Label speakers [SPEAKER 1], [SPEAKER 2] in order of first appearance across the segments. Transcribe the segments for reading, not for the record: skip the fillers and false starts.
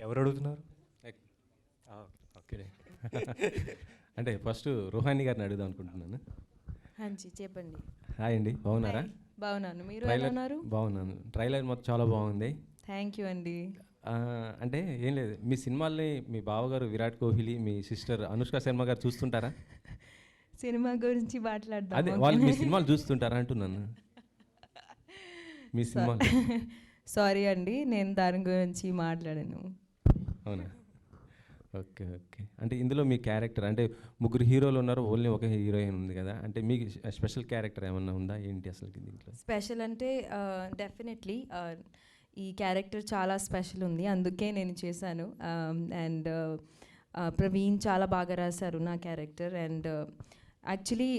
[SPEAKER 1] ఎవరు అడుగుతున్నారు?
[SPEAKER 2] ఓకే. అంటే ఫస్ట్ రోహాని గారిని అడుగుదాం అనుకుంటున్నాను.
[SPEAKER 3] హంచి చెప్పండి.
[SPEAKER 2] హాయ్ అండి, బాగున్నారా?
[SPEAKER 3] బాగున్నాను, మీరు ఎలా ఉన్నారు?
[SPEAKER 2] బాగున్నాను. ట్రైలర్ మొత్తం చాలా బాగుంది.
[SPEAKER 3] థ్యాంక్ యూ అండి.
[SPEAKER 2] అంటే ఏం లేదు, మీ సినిమాల్ని మీ బావగారు విరాట్ కోహ్లీ, మీ సిస్టర్ అనుష్క శర్మ గారు చూస్తుంటారా?
[SPEAKER 3] సినిమా గురించి మాట్లాడదాం.
[SPEAKER 2] అదే వాళ్ళు మీ సినిమాలు చూస్తుంటారా అంటున్నాను. మీ సినిమా
[SPEAKER 3] సారీ అండి, నేను దాని గురించి మాట్లాడాను.
[SPEAKER 2] అవునా? Okay okay. అంటే ఇందులో మీ క్యారెక్టర్ అంటే ముగ్గురు హీరోలు ఉన్నారు, ఓన్లీ ఒక హీరోయిన్ ఉంది కదా, అంటే మీకు స్పెషల్ క్యారెక్టర్ ఏమన్నా ఉందా ఏంటి అసలు దీంట్లో?
[SPEAKER 3] స్పెషల్ అంటే డెఫినెట్లీ ఈ క్యారెక్టర్ చాలా స్పెషల్ ఉంది, అందుకే నేను చేశాను. అండ్ ప్రవీణ్ చాలా బాగా రాశారు నా క్యారెక్టర్. అండ్ యాక్చువల్లీ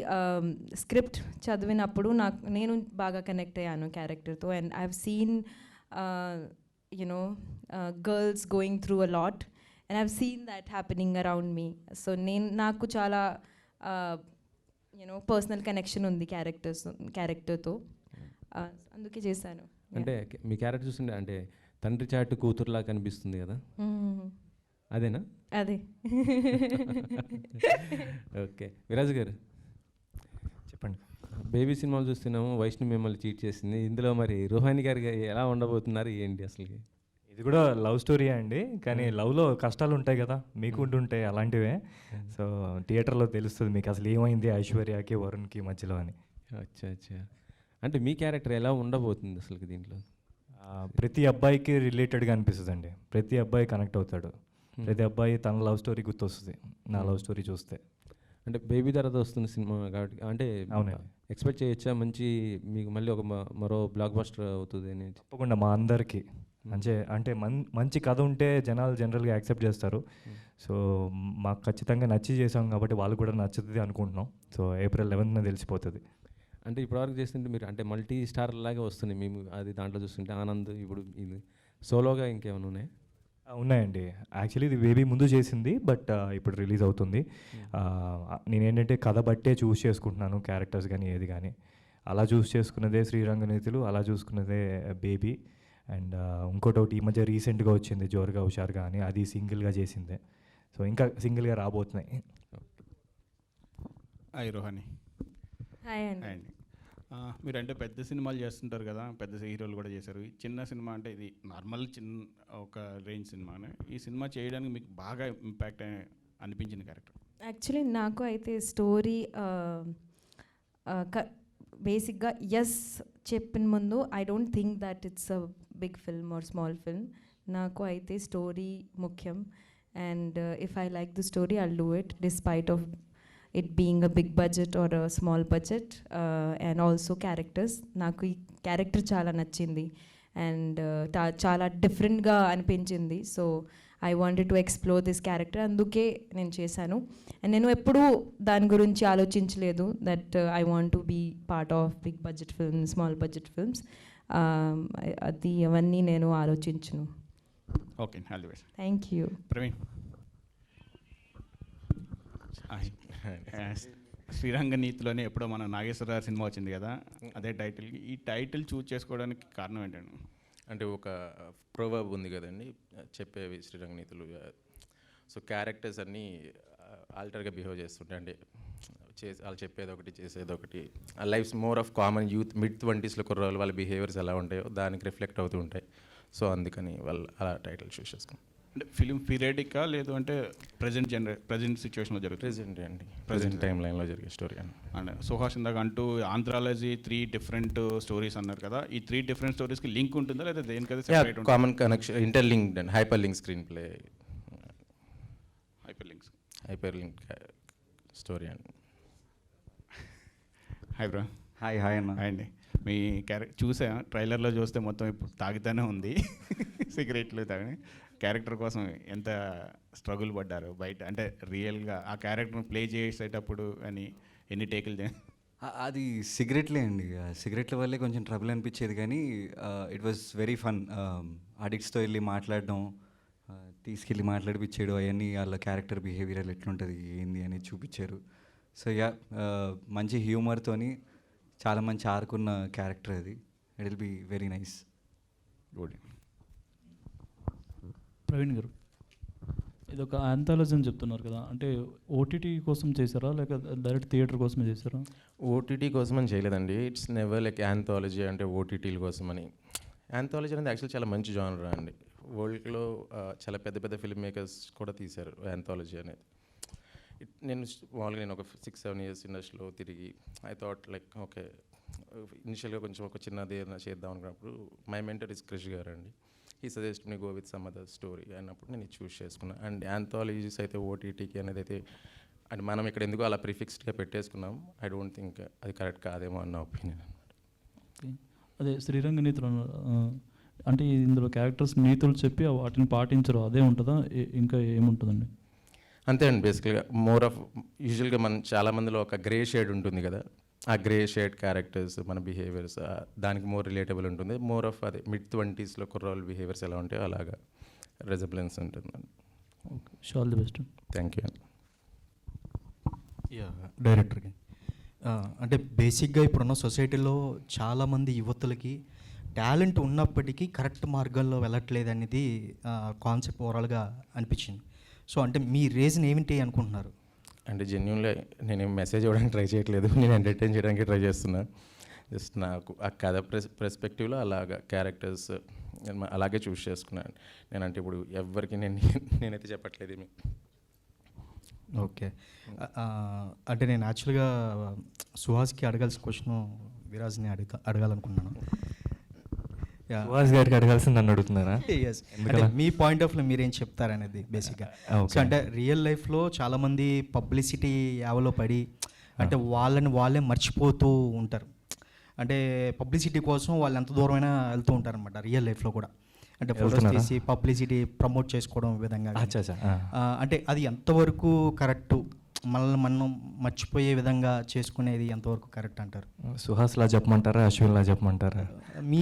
[SPEAKER 3] స్క్రిప్ట్ చదివినప్పుడు నేను బాగా కనెక్ట్ అయ్యాను క్యారెక్టర్తో. And I have seen you know girls going through a lot and I have seen that happening around me. So నాకు చాలా యూనో పర్సనల్ కనెక్షన్ ఉంది క్యారెక్టర్తో, అందుకే చేశాను.
[SPEAKER 2] అంటే మీ క్యారెక్టర్ చూస్తుంటే అంటే తండ్రి చాటు కూతురులా కనిపిస్తుంది కదా, అదేనా?
[SPEAKER 3] అదే.
[SPEAKER 2] ఓకే. విరాజ్ గారు
[SPEAKER 1] చెప్పండి.
[SPEAKER 2] బేబీ సినిమాలు చూస్తున్నాము, వైష్ణవి మిమ్మల్ని చీట్ చేసింది, ఇందులో మరి రోహాని గారు ఎలా ఉండబోతున్నారు ఏంటి అసలు?
[SPEAKER 1] ఇది కూడా లవ్ స్టోరీ అండి, కానీ లవ్లో కష్టాలు ఉంటాయి కదా, మీకు ఉంటుంటాయి అలాంటివే. సో థియేటర్లో తెలుస్తుంది మీకు అసలు ఏమైంది ఐశ్వర్యకి వరుణ్కి మధ్యలో అని.
[SPEAKER 2] అచ్చా అచ్చా. అంటే మీ క్యారెక్టర్ ఎలా ఉండబోతుంది అసలు దీంట్లో?
[SPEAKER 1] ప్రతి అబ్బాయికి రిలేటెడ్గా అనిపిస్తుంది అండి, ప్రతి అబ్బాయి కనెక్ట్ అవుతాడు, ప్రతి అబ్బాయి తన లవ్ స్టోరీ గుర్తొస్తుంది నా లవ్ స్టోరీ చూస్తే.
[SPEAKER 2] అంటే బేబీ తర్వాత వస్తున్న సినిమా కాబట్టి అంటే ఎక్స్పెక్ట్ చేయొచ్చా మంచి మీకు మళ్ళీ ఒక మరో బ్లాక్ బస్టర్ అవుతుంది అని?
[SPEAKER 1] తప్పకుండా మా అందరికీ అంటే మంచి కథ ఉంటే జనాలు జనరల్గా యాక్సెప్ట్ చేస్తారు. సో మాకు ఖచ్చితంగా నచ్చి చేసాం కాబట్టి వాళ్ళు కూడా నచ్చుతుంది అనుకుంటున్నాం. సో April 11th తెలిసిపోతుంది.
[SPEAKER 2] అంటే ఇప్పటివరకు చేస్తుంటే మీరు అంటే మల్టీ స్టార్ లాగే వస్తుంది మేము, అది దాంట్లో చూస్తుంటే ఆనంద్, ఇప్పుడు ఇది సోలోగా ఇంకేమైనా ఉన్నాయి?
[SPEAKER 1] ఉన్నాయండి. యాక్చువల్లీ ఇది బేబీ ముందు చేసింది, బట్ ఇప్పుడు రిలీజ్ అవుతుంది. నేనేంటంటే కథ బట్టే చూస్ చేసుకుంటున్నాను క్యారెక్టర్స్ కానీ ఏది కానీ. అలా చూస్ చేసుకున్నదే శ్రీరంగనీతులు, అలా చూసుకున్నదే బేబీ. అండ్ ఇంకోటి ఈ మధ్య రీసెంట్గా వచ్చింది జోరుగా హుషారుగా అని, అది సింగిల్గా చేసిందే. సో ఇంకా సింగిల్గా రాబోతున్నాయి.
[SPEAKER 4] హాయ్ రోహాని.
[SPEAKER 3] హాయ్ అండి.
[SPEAKER 4] అండి మీరు అంటే పెద్ద సినిమాలు చేస్తుంటారు కదా, పెద్ద హీరోలు కూడా చేశారు. ఈ చిన్న సినిమా అంటే ఇది నార్మల్ చిన్న ఒక రేంజ్ సినిమానే. ఈ సినిమా చేయడానికి మీకు బాగా ఇంపాక్ట్ అనిపించిన క్యారెక్టర్?
[SPEAKER 3] యాక్చువల్లీ నాకు అయితే స్టోరీ బేసిక్గా ఎస్ చెప్పిన ముందు I don't think that it's a big film or small film. నాకు అయితే స్టోరీ ముఖ్యం. And if I like the story I'll do it despite of it being a big budget or a small budget, and also characters. నాకు ఈ character చాలా నచ్చింది and చాలా డిఫరెంట్గా అనిపించింది. So I wanted to explore this character, అందుకే నేను చేశాను. అండ్ నేను ఎప్పుడూ దాని గురించి ఆలోచించలేదు that I want to be part of big budget films, small budget films. అది అవన్నీ నేను ఆలోచించను.
[SPEAKER 4] Okay, all the best.
[SPEAKER 3] Thank you.
[SPEAKER 4] Praveen. శ్రీరంగనీతిలోనే ఎప్పుడో మన నాగేశ్వరరావు సినిమా వచ్చింది కదా, అదే టైటిల్. ఈ టైటిల్ చూస్ చేసుకోవడానికి కారణం ఏంటండి?
[SPEAKER 5] అంటే ఒక ప్రోవర్బ్ ఉంది కదండి, చెప్పేవి శ్రీరంగనీతులు. సో క్యారెక్టర్స్ అన్నీ ఆల్టర్గా బిహేవ్ చేస్తుంటాయి, అంటే వాళ్ళు చెప్పేది ఒకటి చేసేది ఒకటి. ఆ life's more of common youth mid-20s కుర్రోళ్ళు వాళ్ళ బిహేవియర్స్ ఎలా ఉంటాయో దానికి రిఫ్లెక్ట్ అవుతూ ఉంటాయి. సో అందుకని వాళ్ళు అలా టైటిల్ చూస్ చేసుకున్నాం.
[SPEAKER 4] అంటే ఫిలిం పీరియడికా లేదు అంటే ప్రజెంట్ సిచ్యువేషన్లో జరుగుతుంది?
[SPEAKER 5] ప్రెజెంట్ అండి, ప్రెజెంట్ టైం లైన్లో జరిగే స్టోరీ అని.
[SPEAKER 4] అండ్ సుహాస్ ఇందాక అంటూ ఆంథ్రాలజీ 3 డిఫరెంట్ స్టోరీస్ అన్నారు కదా, ఈ 3 డిఫరెంట్ స్టోరీస్కి లింక్ ఉంటుందా లేదా దేనికైతే సెపరేట్ ఉంటుంది?
[SPEAKER 5] Common connection, interlinked and hyperlink screenplay. Hyperlink story అండి.
[SPEAKER 4] Hi bro.
[SPEAKER 6] హాయ్ అన్న.
[SPEAKER 4] హాయ్ అండి. మీ క్యారెక్టర్ చూసా, ట్రైలర్లో చూస్తే మొత్తం ఇప్పుడు తాగుతూనే ఉంది సిగరెట్లు తాగి. క్యారెక్టర్ కోసం ఎంత స్ట్రగుల్ పడ్డారు బయట, అంటే రియల్గా ఆ క్యారెక్టర్ని ప్లే చేసేటప్పుడు అని ఎన్ని టేకులు?
[SPEAKER 6] అది సిగరెట్లే అండి, సిగరెట్ల వల్లే కొంచెం ట్రబుల్ అనిపించేది, కానీ ఇట్ వాజ్ వెరీ ఫన్. అడిక్ట్స్తో వెళ్ళి మాట్లాడడం, తీసుకెళ్ళి మాట్లాడిపించాడు, అవన్నీ వాళ్ళ క్యారెక్టర్ బిహేవియర్ ఎట్లుంటుంది ఏంది అనేది చూపించారు. సో మంచి హ్యూమర్తోని చాలా మంచి ఆరుకున్న క్యారెక్టర్ అది. It will be very nice.
[SPEAKER 4] Good.
[SPEAKER 7] Praveen గారు, ఇది ఒక ఆంథాలజీ అని చెప్తున్నారు కదా, అంటే ఓటీటీ కోసం చేశారా లేక డైరెక్ట్ థియేటర్ కోసమే చేశారా?
[SPEAKER 5] ఓటీటీ కోసం అని చేయలేదండి. ఇట్స్ నెవర్ లైక్ యాంథాలజీ అంటే ఓటీటీల కోసం అని. యాంథాలజీ అనేది యాక్చువల్ చాలా మంచి జానర్ అండి. వరల్డ్లో చాలా పెద్ద పెద్ద ఫిల్మ్ మేకర్స్ కూడా తీశారు యాంథాలజీ అనేది. నేను మామూలుగా నేను ఒక 6-7 years ఇండస్ట్రీలో తిరిగి ఐ థాట్ లైక్ ఓకే, ఇనిషియల్గా కొంచెం ఒక చిన్నది ఏదైనా చేద్దాం అనుకున్నప్పుడు మై మెంటర్ ఇస్ క్రిష్ గారు అండి. ఈ suggest me go with some other story అన్నప్పుడు నేను చూస్ చేసుకున్నాను. అండ్ యాంథాలజీస్ అయితే ఓటీటీకి అనేది అయితే అండ్ మనం ఇక్కడ ఎందుకు అలా ప్రిఫిక్స్డ్గా పెట్టేసుకున్నాం. ఐ డోంట్ థింక్ అది కరెక్ట్ కాదేమో అన్న ఒపీనియన్ అనమాట.
[SPEAKER 7] అదే శ్రీరంగ నీతులు అన్నారు, అంటే ఇందులో క్యారెక్టర్స్ నీతులు చెప్పి వాటిని పాటించరు, అదే ఉంటుందా ఇంకా ఏముంటుందండి?
[SPEAKER 5] అంతే అండి. బేసికల్గా మోర్ ఆఫ్ యూజువల్గా మన చాలా మందిలో ఒక గ్రే షేడ్ ఉంటుంది కదా, ఆ గ్రే షేడ్ క్యారెక్టర్స్ మన బిహేవియర్స్ దానికి మోర్ రిలేటబుల్ ఉంటుంది. మోర్ ఆఫ్ అదే mid-20s కుర్రోళ్ళ బిహేవియర్స్ ఎలా ఉంటాయో అలాగా రెజబులెన్స్ ఉంటుంది.
[SPEAKER 7] Okay, all the best.
[SPEAKER 5] Thank you.
[SPEAKER 8] డైరెక్టర్కి అంటే బేసిక్గా ఇప్పుడున్న సొసైటీలో చాలామంది యువతులకి టాలెంట్ ఉన్నప్పటికీ కరెక్ట్ మార్గంలో వెళ్ళట్లేదు అనేది కాన్సెప్ట్ ఓవరాల్గా అనిపించింది. సో అంటే మీ రీజన్ ఏమిటి అనుకుంటున్నారు?
[SPEAKER 5] అంటే జెన్యున్లీ నేను మెసేజ్ ఇవ్వడానికి ట్రై చేయట్లేదు, నేను ఎంటర్టైన్ చేయడానికి ట్రై చేస్తున్నా. జస్ట్ నాకు ఆ కథ పర్స్పెక్టివ్లో అలాగా క్యారెక్టర్స్ అలాగే చూస్ చేసుకున్నాను. నేనంటే ఇప్పుడు ఎవరికి నేనైతే చెప్పట్లేదు ఏమి.
[SPEAKER 8] ఓకే, అంటే నేను యాక్చువల్గా సుహాస్కి అడగాల్సిన క్వశ్చన్ విరాజ్ని అడగాలనుకున్నాను.
[SPEAKER 1] సుహాస్ గారికి అడగాల్సింది నన్ను అడుగుతున్నారా?
[SPEAKER 8] ఎస్, అంటే మీ పాయింట్ ఆఫ్ వ్యూ మీరేం చెప్తారనేది బేసిక్గా. సో అంటే రియల్ లైఫ్లో చాలామంది పబ్లిసిటీ యావలో పడి అంటే వాళ్ళే మర్చిపోతూ ఉంటారు. అంటే పబ్లిసిటీ కోసం వాళ్ళు ఎంత దూరమైనా వెళ్తూ ఉంటారు అనమాట రియల్ లైఫ్లో కూడా. అంటే ఫోటోస్ తీసి పబ్లిసిటీ ప్రమోట్ చేసుకోవడం విధంగా. అంటే అది ఎంతవరకు కరెక్ట్, మనల్ని మనం మర్చిపోయే విధంగా చేసుకునేది ఎంతవరకు కరెక్ట్ అంటారు?
[SPEAKER 1] సుహాస్లా చెప్పమంటారా, అశ్విన్లా చెప్పమంటారా?
[SPEAKER 8] మీ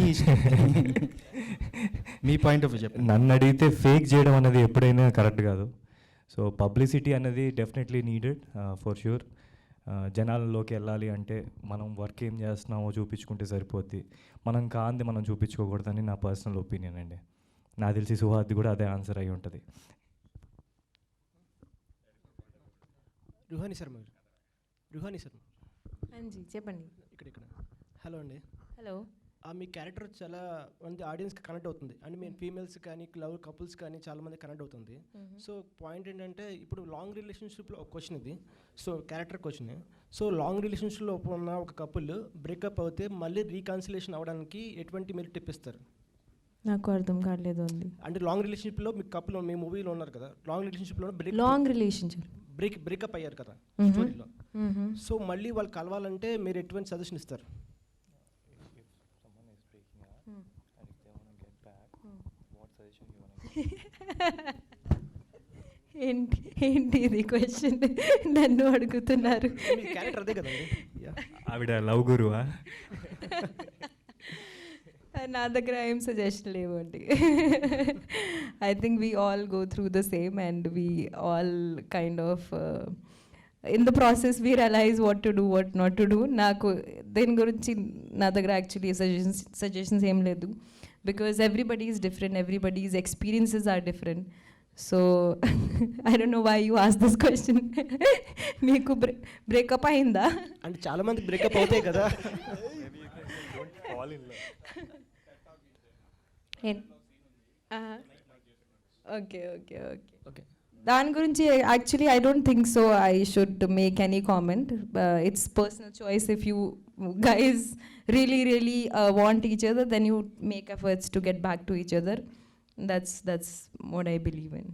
[SPEAKER 8] మీ పాయింట్ ఆఫ్ వ్యూ చెప్పండి.
[SPEAKER 1] నన్ను అడిగితే ఫేక్ చేయడం అనేది ఎప్పుడైనా కరెక్ట్ కాదు. సో పబ్లిసిటీ అనేది డెఫినెట్లీ నీడెడ్ ఫర్ ష్యూర్. జనాల్లోకి వెళ్ళాలి అంటే మనం వర్క్ ఏం చేస్తున్నామో చూపించుకుంటే సరిపోద్ది, మనం కాంది మనం చూపించుకోకూడదని నా పర్సనల్ ఒపీనియన్ అండి. నాకు తెలిసి సుహాద్ది కూడా అదే ఆన్సర్ అయి ఉంటుంది.
[SPEAKER 9] రుహానీ శర్మ
[SPEAKER 3] అంజీ చెప్పండి.
[SPEAKER 9] ఇక్కడ హలో అండి.
[SPEAKER 3] హలో.
[SPEAKER 9] మీ క్యారెక్టర్ చాలా మంది ఆడియన్స్కి కనెక్ట్ అవుతుంది, అండ్ మేము ఫీమేల్స్ కానీ లవ్ కపుల్స్ కానీ చాలామంది కనెక్ట్ అవుతుంది. సో పాయింట్ ఏంటంటే ఇప్పుడు లాంగ్ రిలేషన్షిప్లో ఒక క్వశ్చన్ ఇది, so character question. So long రిలేషన్షిప్లో ఉన్న ఒక కపుల్ బ్రేకప్ అవుతే మళ్ళీ రీకన్సిలేషన్ అవ్వడానికి ఎటువంటి మీరు టిప్ ఇస్తారు?
[SPEAKER 3] నాకు అర్థం కాలేదు అండి.
[SPEAKER 9] అంటే లాంగ్ రిలేషన్షిప్లో మీ కపుల్ మీ మూవీలో ఉన్నారు కదా, లాంగ్ రిలేషన్షిప్లో బ్రేకప్ అయ్యారు కదా స్టోరీలో. సో మళ్ళీ వాళ్ళు కలవాలంటే మీరు ఎటువంటి సజెషన్ ఇస్తారు?
[SPEAKER 3] ఏంటి ఇది క్వశ్చన్ నన్ను అడుగుతున్నారు?
[SPEAKER 9] క్యారెక్టర్ అదే కదండి.
[SPEAKER 1] ఆవిడ లవ్ గురువా?
[SPEAKER 3] నా దగ్గర ఏం సజెషన్ లేవండి. I think we all go through the same and we all kind of in the process we realize what to do what not to do. నాకు దీని గురించి నా దగ్గర యాక్చువల్లీ సజెషన్స్ ఏం లేదు, because everybody is different, everybody's experiences are different. So I don't know why you ask this question. మీకు breakup అయిందా?
[SPEAKER 9] అంటే చాలా మంది బ్రేకప్ అవుతాయి కదా.
[SPEAKER 3] ఓకే ఓకే ఓకే ఓకే దాని గురించి actually I don't think so I should make any comment. It's personal choice. If you guys really want each other, then you make efforts to get back to each other. That's what I believe in.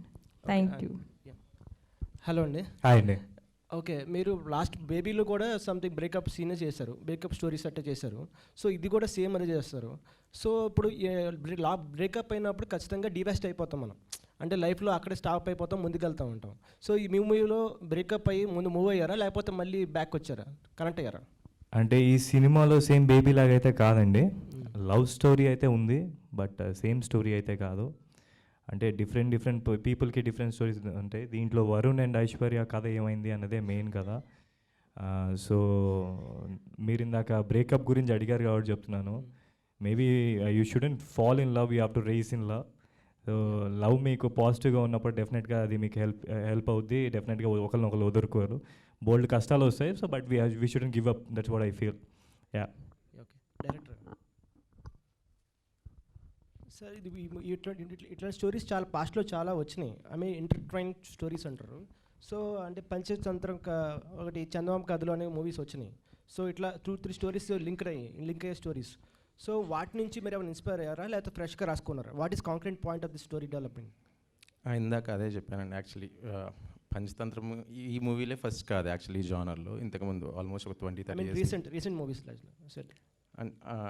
[SPEAKER 3] Thank you.
[SPEAKER 9] Hello అండి.
[SPEAKER 1] Hi అండి.
[SPEAKER 9] Okay, మీరు last బేబీలో కూడా something breakup సీనే చేశారు, breakup stories అట్టే చేశారు. So ఇది కూడా same అదే చేస్తారు. సో ఇప్పుడు బ్రేకప్ అయినప్పుడు ఖచ్చితంగా డివెస్ట్ అయిపోతాం మనం, అంటే లైఫ్లో అక్కడే స్టాప్ అయిపోతాం, ముందుకు వెళ్తూ ఉంటాం. సో ఈ మూవీలో బ్రేకప్ అయ్యి ముందు మూవ్ అయ్యారా, లేకపోతే మళ్ళీ బ్యాక్ వచ్చారా, కనెక్ట్ అయ్యారా?
[SPEAKER 1] అంటే ఈ సినిమాలో సేమ్ బేబీ లాగా అయితే కాదండి. లవ్ స్టోరీ అయితే ఉంది, బట్ సేమ్ స్టోరీ అయితే కాదు. అంటే డిఫరెంట్ పీపుల్కి డిఫరెంట్ స్టోరీస్ ఉంటాయి. దీంట్లో వరుణ్ అండ్ ఐశ్వర్య కథ ఏమైంది అన్నదే మెయిన్ కదా. సో మీరు ఇందాక బ్రేకప్ గురించి అడిగారు కాబట్టి చెప్తున్నాను. Maybe you shouldn't fall in love, you have to rise in love. So love మీకు పాజిటివ్గా ఉన్నప్పుడు డెఫినెట్గా అది మీకు హెల్ప్ అవుద్ది. డెఫినెట్గా ఒకరినొకరు వదులుకోరు. బోల్డ్ కష్టాలు వస్తాయి. So but we shouldn't give up. That's what I feel. Yeah.
[SPEAKER 9] Okay director sir, ఇది ఇట్లాంటి స్టోరీస్ చాలా పాస్ట్లో చాలా వచ్చినాయి. ఐ మీన్ ఇంటర్ట్రైన్ స్టోరీస్ అంటారు. సో అంటే పంచతంత్రం ఒకటి చందమామ కథలు అనే మూవీస్ వచ్చినాయి. సో ఇట్లా 2-3 స్టోరీస్ లింక్ అయ్యే స్టోరీస్. సో వాటి నుంచి మీరు ఏమైనా ఇన్స్పైర్ అయ్యారా, లేకపోతే ఫ్రెష్గా రాసుకున్నారా? What is concrete point of the story development?
[SPEAKER 5] ఇందాక అదే చెప్పానండి. యాక్చువల్లీ పంచతంత్రం ఈ మూవీలే ఫస్ట్ కాదు యాక్చువల్లీ ఈ జానర్లో. ఇంతకుముందు ఆల్మోస్ట్ ఒక 20-30 years
[SPEAKER 9] రీసెంట్ మూవీస్ సార్.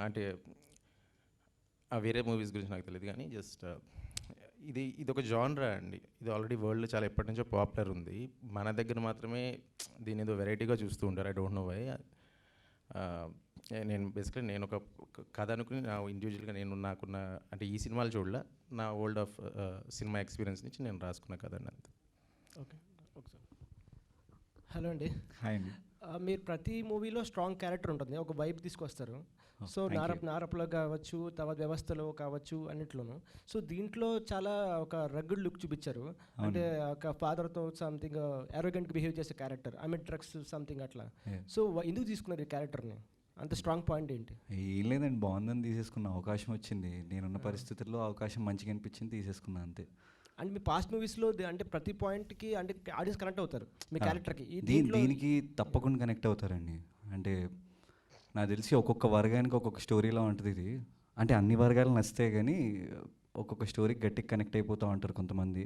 [SPEAKER 5] అంటే వేరే మూవీస్ గురించి నాకు తెలియదు కానీ జస్ట్ ఇది ఒక జానరా అండి. ఇది ఆల్రెడీ వరల్డ్లో చాలా ఎప్పటి నుంచో పాపులర్ ఉంది. మన దగ్గర మాత్రమే దీని ఏదో వెరైటీగా చూస్తూ ఉంటారు. I don't know why. నేను ఒక కథ అనుకుని నా ఇండివిజువల్గా నాకున్న అంటే ఈ సినిమాలు చూడలే, నా వరల్డ్ ఆఫ్ సినిమా ఎక్స్పీరియన్స్ నుంచి నేను రాసుకున్న కథ అంతే.
[SPEAKER 9] ఓకే ఒకసారి. హలో అండి.
[SPEAKER 6] హాయ్ అండి.
[SPEAKER 9] మీరు ప్రతి మూవీలో స్ట్రాంగ్ క్యారెక్టర్ ఉంటుంది, ఒక వైబ్ తీసుకొస్తారు. సో నారప్లో కావచ్చు, తర్వాత వ్యవస్థలో కావచ్చు, అన్నిట్లోనూ. సో దీంట్లో చాలా ఒక రగ్గుడ్ లుక్ చూపించారు. అంటే ఒక ఫాదర్తో సంథింగ్ అరోగెంట్గా బిహేవ్ చేసే character, I mean drugs something అట్లా. సో ఎందుకు తీసుకున్నారు ఈ క్యారెక్టర్ని? అంత స్ట్రాంగ్ పాయింట్ ఏంటి?
[SPEAKER 6] ఏం లేదండి, బాగుందని తీసేసుకున్న. అవకాశం వచ్చింది, నేనున్న పరిస్థితుల్లో అవకాశం మంచిగా అనిపించింది, తీసేసుకున్నా అంతే.
[SPEAKER 9] అండ్ మీ పాస్ట్ మూవీస్లో అంటే ప్రతి పాయింట్కి అంటే ఆడియన్స్ కనెక్ట్ అవుతారు మీ క్యారెక్టర్కి.
[SPEAKER 6] దీనికి తప్పకుండా కనెక్ట్ అవుతారండి. అంటే నాకు తెలిసి ఒక్కొక్క వర్గానికి ఒక్కొక్క స్టోరీలా ఉంటుంది ఇది. అంటే అన్ని వర్గాలు నచ్చితే కానీ ఒక్కొక్క స్టోరీకి గట్టిగా కనెక్ట్ అయిపోతూ ఉంటారు కొంతమంది.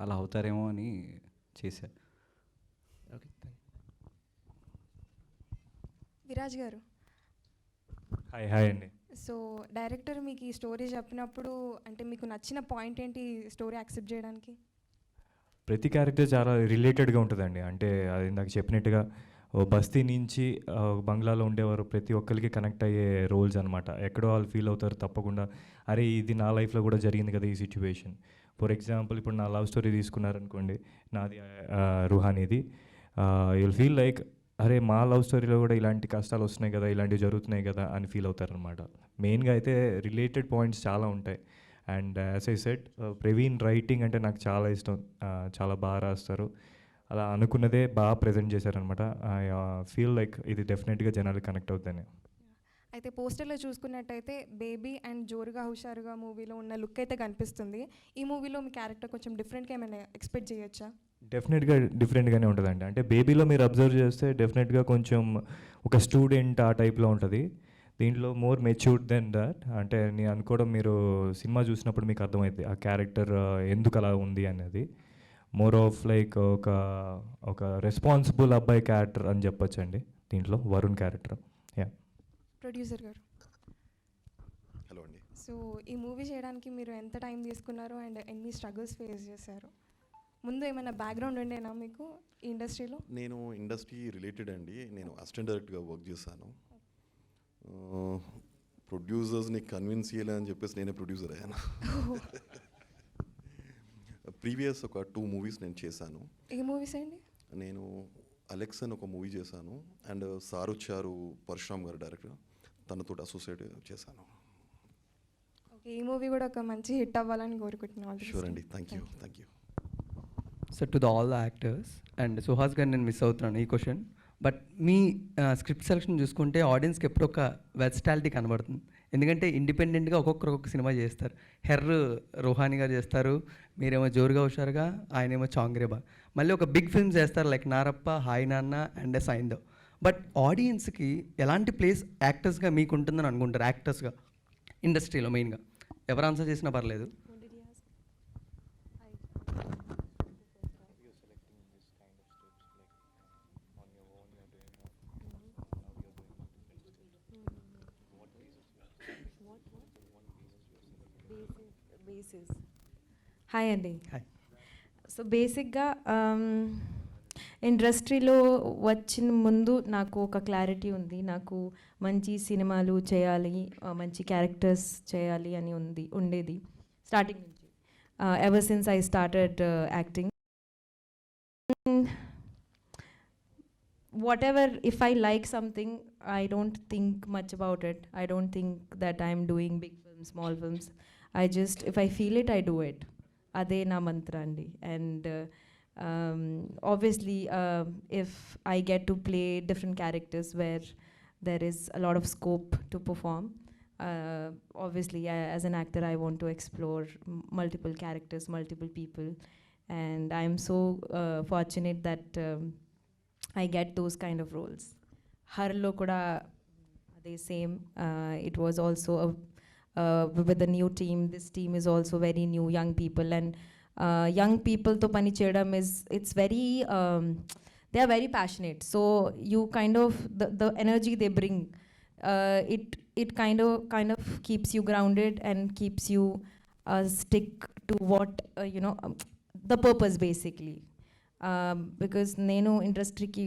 [SPEAKER 6] అలా అవుతారేమో అని చేశా.
[SPEAKER 9] ఓకే.
[SPEAKER 10] విరాజ్ గారు,
[SPEAKER 1] హాయ్ అండి.
[SPEAKER 10] సో డైరెక్టర్ మీకు ఈ స్టోరీ చెప్పినప్పుడు అంటే మీకు నచ్చిన పాయింట్ ఏంటి స్టోరీ యాక్సెప్ట్ చేయడానికి?
[SPEAKER 1] ప్రతి క్యారెక్టర్ చాలా రిలేటెడ్గా ఉంటుందండి. అంటే అది నాకు చెప్పినట్టుగా బస్తీ నుంచి బంగ్లాలో ఉండేవారు ప్రతి ఒక్కరికి కనెక్ట్ అయ్యే రోల్స్ అనమాట. ఎక్కడో వాళ్ళు ఫీల్ అవుతారు తప్పకుండా, అరే ఇది నా లైఫ్లో కూడా జరిగింది కదా ఈ సిచ్యువేషన్. ఫర్ ఎగ్జాంపుల్ ఇప్పుడు నా లవ్ స్టోరీ తీసుకున్నారనుకోండి, నాది రుహానీది. యుల్ ఫీల్ లైక్ అరే మా లవ్ స్టోరీలో కూడా ఇలాంటి కష్టాలు వస్తున్నాయి కదా, ఇలాంటివి జరుగుతున్నాయి కదా అని ఫీల్ అవుతారనమాట. మెయిన్గా అయితే రిలేటెడ్ పాయింట్స్ చాలా ఉంటాయి. And as I said, Praveen writing అంటే నాకు చాలా ఇష్టం. చాలా బాగా రాస్తారు. అలా అనుకున్నదే బాగా ప్రజెంట్ చేశారనమాట. ఐ ఫీల్ లైక్ ఇది డెఫినెట్గా జనాలు కనెక్ట్ అవుతాయి.
[SPEAKER 10] అయితే పోస్టర్లో చూసుకున్నట్టయితే బేబీ అండ్ జోరుగా హుషారుగా మూవీలో ఉన్న లుక్ అయితే కనిపిస్తుంది. ఈ మూవీలో మీ క్యారెక్టర్ కొంచెం డిఫరెంట్గా ఏమైనా ఎక్స్పెక్ట్ చేయొచ్చా?
[SPEAKER 1] డెఫినెట్గా డిఫరెంట్గానే ఉంటుందండి. అంటే బేబీలో మీరు అబ్జర్వ్ చేస్తే డెఫినెట్గా కొంచెం ఒక స్టూడెంట్ ఆ టైప్లో ఉంటుంది. దీంట్లో మోర్ మెచ్యూర్డ్ దెన్ దట్. అంటే నేను అనుకోవడం మీరు సినిమా చూసినప్పుడు మీకు అర్థమవుతుంది ఆ క్యారెక్టర్ ఎందుకు అలా ఉంది అనేది. మోర్ ఆఫ్ లైక్ ఒక రెస్పాన్సిబుల్ అబ్బాయి క్యారెక్టర్ అని చెప్పొచ్చు అండి దీంట్లో, వరుణ్ క్యారెక్టర్. యా.
[SPEAKER 10] ప్రొడ్యూసర్ గారు,
[SPEAKER 11] హలో అండి.
[SPEAKER 10] సో ఈ మూవీ చేయడానికి మీరు ఎంత టైం తీసుకున్నారు అండ్ ఎన్ని స్ట్రగుల్స్ ఫేస్ చేశారు? ముందు ఏమైనా బ్యాక్గ్రౌండ్ ఉండేనా మీకు ఈ ఇండస్ట్రీలో?
[SPEAKER 11] నేను ఇండస్ట్రీ రిలేటెడ్ అండి. నేను అసిస్టెంట్ డైరెక్టర్గా వర్క్ చేశాను. ప్రొడ్యూసర్స్ని కన్విన్స్ చేయాలని చెప్పేసి నేనే ప్రొడ్యూసర్ అయ్యాను. ప్రీవియస్ ఒక 2 మూవీస్ నేను చేశాను.
[SPEAKER 10] ఏ మూవీస్ అండి?
[SPEAKER 11] నేను అలెక్స్ అని ఒక మూవీ చేశాను. అండ్ సారుచారు పరశురామ్ గారు డైరెక్టర్, తనతో అసోసియేట్ చేశాను.
[SPEAKER 10] ఓకే, ఈ మూవీ కూడా ఒక మంచి హిట్ అవ్వాలని కోరుకుంటున్నాను.
[SPEAKER 11] షూర్ అండి. Thank you.
[SPEAKER 12] So to the all the actors and Suhas గారు, నేను మిస్ అవుతున్నాను ఈ question. But me script selection చూసుకుంటే ఆడియన్స్కి ఎప్పుడు ఒక వెర్సటాలిటీ కనబడుతుంది. ఎందుకంటే ఇండిపెండెంట్గా ఒక్కొక్క సినిమా చేస్తారు. రుహానీ గారు చేస్తారు, మీరేమో జోరుగా హుషారుగా, ఆయనేమో చాంగ్రేబా. మళ్ళీ ఒక బిగ్ ఫిల్మ్స్ చేస్తారు లైక్ నారప్ప, హాయ్ నాన్న అండ్ సైందవ్. బట్ ఆడియన్స్కి ఎలాంటి ప్లేస్ యాక్టర్స్గా మీకు ఉంటుందని అనుకుంటారు? యాక్టర్స్గా ఇండస్ట్రీలో మెయిన్గా ఎవరు ఆన్సర్ చేసినా పర్లేదు.
[SPEAKER 3] హాయ్ అండి.
[SPEAKER 12] హాయ్.
[SPEAKER 3] సో బేసిక్గా ఇండస్ట్రీలో వచ్చిన ముందు నాకు ఒక క్లారిటీ ఉంది. నాకు మంచి సినిమాలు చేయాలి, మంచి క్యారెక్టర్స్ చేయాలి అని ఉండేది స్టార్టింగ్ నుంచి. Ever since I started acting. whatever, if I like something, I don't think much about it. I don't think that I'm doing big films, small films. if I feel it, I do it. Ade na mantra andi. And obviously, if I get to play different characters where there is a lot of scope to perform, obviously, as an actor, I want to explore multiple characters, multiple people. And I'm so fortunate that I get those kind of roles. Harlo kuda the same. It was also with the new team. This team is also very new, young people, and young people to pani cheyadam it's very they are very passionate. So you kind of the energy they bring, it kind of keeps you grounded and keeps you stick to what the purpose basically. Because నేను ఇండస్ట్రీకి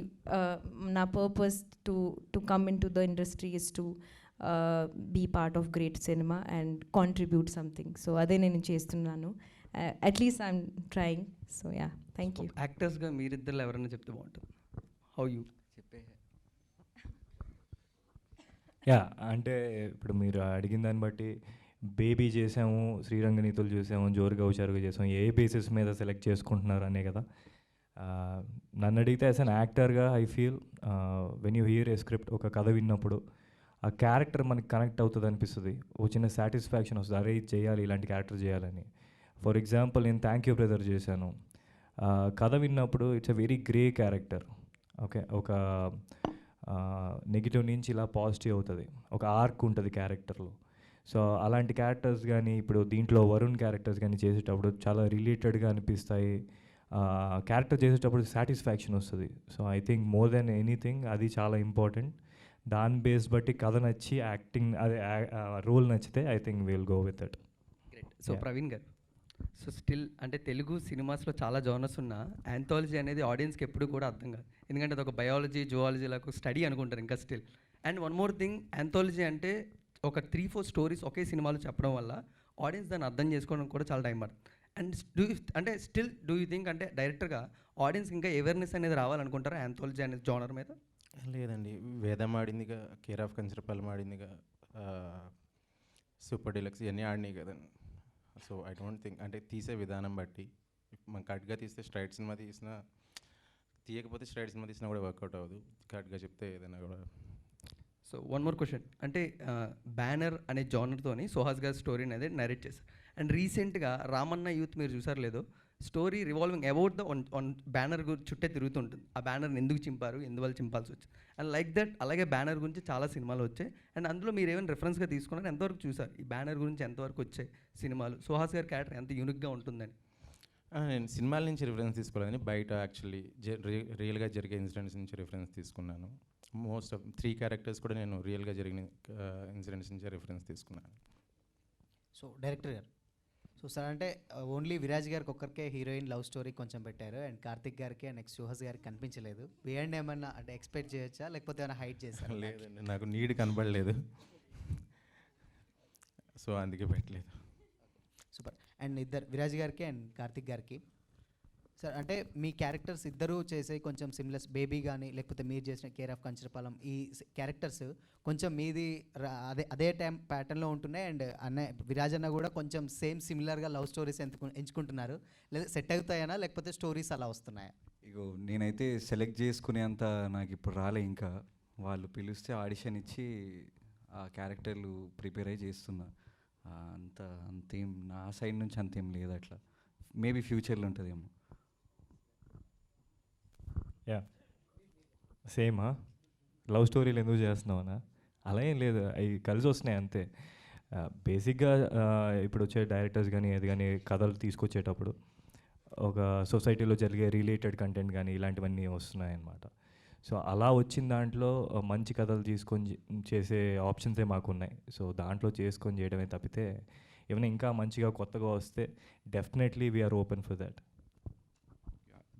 [SPEAKER 3] నా purpose to come into the industry is to be part of great cinema and contribute something. So అదే నేను చేస్తున్నాను. At least I'm trying. So yeah, thank you.
[SPEAKER 12] యాక్టర్స్గా మీరిద్దరు ఎవరైనా చెప్తే బాగుంటుంది. హౌ యూ చెప్పే?
[SPEAKER 1] యా, అంటే ఇప్పుడు మీరు అడిగిన దాన్ని బట్టి బేబీ చేసాము, శ్రీరంగనీతులు చేసాము, జోరుగా హుషారుగా చేసాము, ఏ బేసిస్ మీద సెలెక్ట్ చేసుకుంటున్నారు అనే కదా. నన్ను అడిగితే యాజ్ అన్ యాక్టర్గా I feel when you here a script, ఒక కథ విన్నప్పుడు ఆ క్యారెక్టర్ మనకి కనెక్ట్ అవుతుంది అనిపిస్తుంది. ఓ చిన్న సాటిస్ఫాక్షన్ వస్తుంది, అరే ఇది చేయాలి, ఇలాంటి క్యారెక్టర్ చేయాలని. ఫర్ ఎగ్జాంపుల్ నేను థ్యాంక్ యూ బ్రదర్ చేశాను. కథ విన్నప్పుడు it's a very grey character. Okay, ఒక నెగిటివ్ నుంచి ఇలా పాజిటివ్ అవుతుంది, ఒక ఆర్క్ ఉంటుంది క్యారెక్టర్లో. సో అలాంటి క్యారెక్టర్స్ కానీ ఇప్పుడు దీంట్లో వరుణ్ క్యారెక్టర్స్ కానీ చేసేటప్పుడు చాలా రిలేటెడ్గా అనిపిస్తాయి. క్యారెక్టర్ చేసేటప్పుడు సాటిస్ఫాక్షన్ వస్తుంది. So I think more than anything అది చాలా ఇంపార్టెంట్. దాని బేస్ బట్టి కథ నచ్చి యాక్టింగ్ అదే రోల్ నచ్చితే I think will go with it.
[SPEAKER 12] Great. So Praveen గారు, సో స్టిల్ అంటే తెలుగు సినిమాస్లో చాలా జోనర్స్ ఉన్న యాంథాలజీ అనేది ఆడియన్స్కి ఎప్పుడు కూడా అర్థం కాదు. ఎందుకంటే అది ఒక బయాలజీ, జువాలజీలకు స్టడీ అనుకుంటారు ఇంకా still. And one more thing, anthology అంటే ఒక 3-4 స్టోరీస్ ఒకే సినిమాలో చెప్పడం వల్ల ఆడియన్స్ దాన్ని అర్థం చేసుకోవడం కూడా చాలా టైం పడుతుంది. అండ్ అంటే స్టిల్ డూ యూ థింక్ అంటే డైరెక్టర్గా ఆడియన్స్ ఇంకా అవేర్నెస్ అనేది రావాలనుకుంటారా యాంథాలజీ అనేది జోనర్ మీద?
[SPEAKER 5] లేదండి, వేదం ఆడిందిగా, కేర్ ఆఫ్ కంచరపాలెం ఆడిందిగా, సూపర్ డీలక్స్ ఇవన్నీ ఆడినాయి కదండి. సో ఐ డోంట్ థింక్ అంటే తీసే విధానం బట్టి మనం కరెక్ట్గా తీస్తే స్ట్రైట్ సినిమా తీసినా, తీయకపోతే స్ట్రైట్ సినిమా తీసినా కూడా వర్కౌట్ అవ్వదు. కరెక్ట్గా చెప్తే ఏదైనా కూడా.
[SPEAKER 12] సో వన్ మోర్ క్వశ్చన్, అంటే బ్యానర్ అనే జానర్తోని సుహాస్ గారి స్టోరీ అనేది నరేట్ చేశారు. అండ్ రీసెంట్గా రామన్న యూత్ మీరు చూసారు లేదో, story revolving about the on banner చుట్టే తిరుగుతుంటుంది. ఆ బ్యానర్ని ఎందుకు చింపారు, ఎందువల్ల చింపాల్సి వచ్చింది, అండ్ లైక్ దట్ అలాగే బ్యానర్ గురించి చాలా సినిమాలు వచ్చాయి. అండ్ అందులో మీరు ఏమైనా రెఫరెన్స్గా తీసుకున్నారు, ఎంతవరకు చూసారు ఈ బ్యానర్ గురించి, ఎంతవరకు వచ్చాయి సినిమాలు, సుహాస్ గారి క్యారెక్టర్ ఎంత యూనిక్గా ఉంటుందని?
[SPEAKER 5] నేను సినిమాల నుంచి రిఫరెన్స్ తీసుకోలేదని, బయట యాక్చువల్లీ రియల్గా జరిగే ఇన్సిడెంట్స్ నుంచి రిఫరెన్స్ తీసుకున్నాను. మోస్ట్ ఆఫ్ 3 క్యారెక్టర్స్ కూడా నేను రియల్గా జరిగిన ఇన్సిడెంట్స్ నుంచి రిఫరెన్స్ తీసుకున్నాను.
[SPEAKER 13] So director garu, so sir అంటే ఓన్లీ విరాజ్ గారికి ఒక్కరికే హీరోయిన్ లవ్ స్టోరీ కొంచెం పెట్టారు, అండ్ కార్తిక్ గారికి అండ్ నెక్స్ట్ సుహాస్ గారికి కనిపించలేదు. బియాండ్ ఏమన్నా అంటే ఎక్స్పెక్ట్ చేయొచ్చా, లేకపోతే ఏమైనా హైట్ చేశారు?
[SPEAKER 5] లేదండి, నాకు నీడ్ కనబడలేదు, సో అందుకే పెట్టలేదు.
[SPEAKER 13] సూపర్. అండ్ ఇద్దరు విరాజ్ గారికి అండ్ కార్తిక్ గారికి సార్, అంటే మీ క్యారెక్టర్స్ ఇద్దరు చేసే కొంచెం సిమిలర్స్, బేబీ కానీ లేకపోతే మీరు చేసిన కేర్ ఆఫ్ కంచరపాలెం, ఈ క్యారెక్టర్స్ కొంచెం మీది అదే టైం ప్యాటర్న్లో ఉంటున్నాయి. అండ్ విరాజ్ అన్న కూడా కొంచెం సేమ్ సిమిలర్గా లవ్ స్టోరీస్ ఎంచుకుంటున్నారు. లేదా సెట్ అవుతాయనా, లేకపోతే స్టోరీస్ అలా వస్తున్నాయా?
[SPEAKER 6] ఇగో నేనైతే సెలెక్ట్ చేసుకునేంత నాకు ఇప్పుడు రాలే. ఇంకా వాళ్ళు పిలిస్తే ఆడిషన్ ఇచ్చి ఆ క్యారెక్టర్లు ప్రిపేర్ అయ్యి చేస్తున్నా. అంతేం నా సైడ్ నుంచి అంతేం లేదు. అట్లా మేబీ ఫ్యూచర్లో ఉంటుందేమో.
[SPEAKER 1] యా, సేమా లవ్ స్టోరీలు ఎందుకు చేస్తున్నావునా? అలా ఏం లేదు, అవి కలిసి వస్తున్నాయి అంతే. బేసిక్గా ఇప్పుడు వచ్చే డైరెక్టర్స్ కానీ ఏది కానీ కథలు తీసుకొచ్చేటప్పుడు ఒక సొసైటీలో జరిగే రిలేటెడ్ కంటెంట్ కానీ ఇలాంటివన్నీ వస్తున్నాయి అన్నమాట. సో అలా వచ్చిన దాంట్లో మంచి కథలు తీసుకొని చేసే ఆప్షన్సే మాకున్నాయి. సో దాంట్లో చేసుకొని చేయడమే తప్పితే ఏమైనా ఇంకా మంచిగా కొత్తగా వస్తే definitely we're open for that.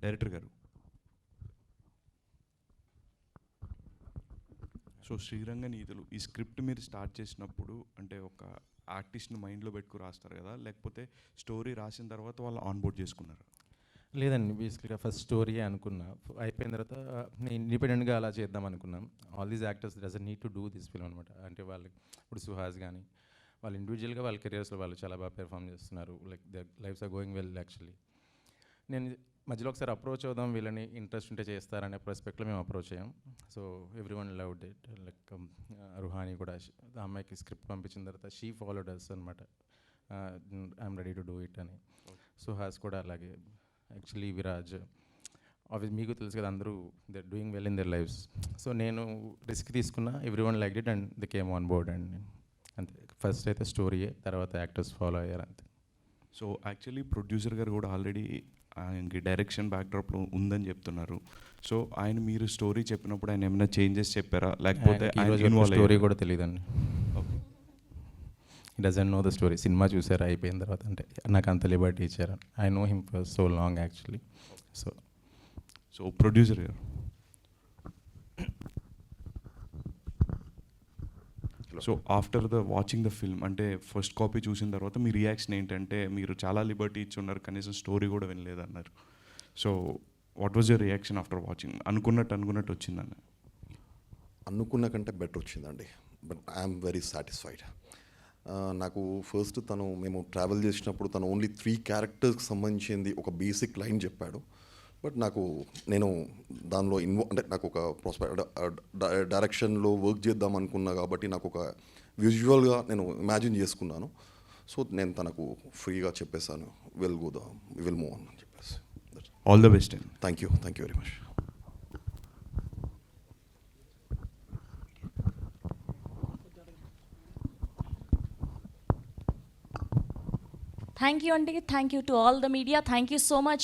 [SPEAKER 14] Director garu, so Sriranganeethulu ఈ స్క్రిప్ట్ మీరు స్టార్ట్ చేసినప్పుడు అంటే ఒక ఆర్టిస్ట్ని మైండ్లో పెట్టుకుని రాస్తారు కదా, లేకపోతే స్టోరీ రాసిన తర్వాత వాళ్ళు ఆన్బోర్డ్ చేసుకున్నారు?
[SPEAKER 5] లేదండి, బేసిక్గా ఫస్ట్ స్టోరీయే అనుకున్నా. అయిపోయిన తర్వాత నేను ఇండిపెండెంట్గా అలా చేద్దాం అనుకున్నాం. All these actors doesn't need to do this film అనమాట. అంటే వాళ్ళకి ఇప్పుడు సుహాస్ కానీ వాళ్ళు ఇండివిజువల్గా వాళ్ళ కెరియర్స్లో వాళ్ళు చాలా బాగా పెర్ఫామ్ చేస్తున్నారు. Like the life's are going well actually. నేను మధ్యలో ఒకసారి అప్రోచ్ అవుదాం, వీళ్ళని ఇంట్రెస్ట్ ఉంటే చేస్తారనే ప్రాస్పెక్ట్లో మేము అప్రోచ్ అయ్యాం. So every one loved it. Like Ruhani కూడా ఆ అమ్మాయికి స్క్రిప్ట్ పంపించిన తర్వాత షీ ఫాలోడ్ అస్ అనమాట, I'm ready to do it అని. సుహాస్ కూడా అలాగే. యాక్చువల్లీ విరాజ్ ఆబ్వియస్ మీకు తెలుసు కదా, అందరూ they doing well in their lifes. So నేను రిస్క్ తీసుకున్నా, every one like it and the came on board. And అంతే, ఫస్ట్ అయితే స్టోరీయే, తర్వాత యాక్టర్స్ ఫాలో అయ్యారు అంతే.
[SPEAKER 14] సో యాక్చువల్లీ ప్రొడ్యూసర్ గారు కూడా ఆల్రెడీ ఆయనకి డైరెక్షన్ బ్యాక్డ్రాప్లో ఉందని చెప్తున్నారు. సో ఆయన మీరు స్టోరీ చెప్పినప్పుడు ఆయన ఏమైనా చేంజెస్ చెప్పారా, లేకపోతే
[SPEAKER 5] స్టోరీ కూడా తెలియదండి. He doesn't know the story. సినిమా చూసారు అయిపోయిన తర్వాత, అంటే నాకు అంత లిబర్టీ ఇచ్చారు. I know him for so long actually.
[SPEAKER 14] So producer గారు, so after the watching the film, అంటే ఫస్ట్ కాపీ చూసిన తర్వాత మీ రియాక్షన్ ఏంటంటే, మీరు చాలా లిబర్టీ ఇచ్చి ఉన్నారు, కనీసం స్టోరీ కూడా వినలేదన్నారు. So what was your reaction after watching? అనుకున్నట్టు వచ్చిందని?
[SPEAKER 11] అనుకున్న కంటే బెటర్ వచ్చిందండి, బట్ ఐఎమ్ వెరీ సాటిస్ఫైడ్. నాకు ఫస్ట్ మేము ట్రావెల్ చేసినప్పుడు తను ఓన్లీ 3 క్యారెక్టర్స్కి సంబంధించింది ఒక బేసిక్ లైన్ చెప్పాడు. బట్ నేను దానిలో అంటే నాకు ఒక డైరెక్షన్లో వర్క్ చేద్దాం అనుకున్నా కాబట్టి నాకు ఒక విజువల్గా నేను ఇమాజిన్ చేసుకున్నాను. సో నేను తనకు ఫ్రీగా చెప్పేశాను, విల్ మూవ్ ఆన్ అని చెప్పేసి.
[SPEAKER 14] All the best.
[SPEAKER 11] Thank you very much.
[SPEAKER 15] Thank you, Andy. Thank you to all the media. Thank you so much.